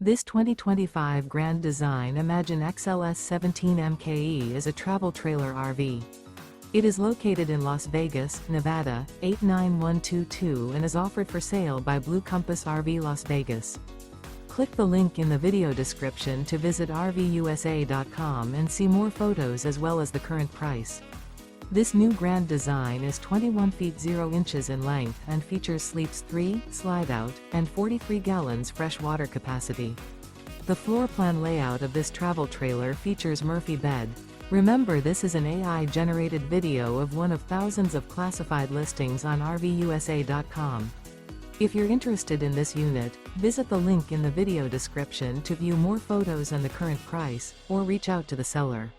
This 2025 Grand Design Imagine XLS 17 MKE is a travel trailer RV. It is located in Las Vegas, Nevada, 89122 and is offered for sale by Blue Compass RV Las Vegas. Click the link in the video description to visit RVUSA.com and see more photos as well as the current price. This new Grand Design is 21 feet 0 inches in length and features sleeps 3, Slideout, and 43 gallons fresh water capacity. The floor plan layout of this travel trailer features Murphy bed. Remember, this is an AI-generated video of one of thousands of classified listings on RVUSA.com. If you're interested in this unit, visit the link in the video description to view more photos and the current price, or reach out to the seller.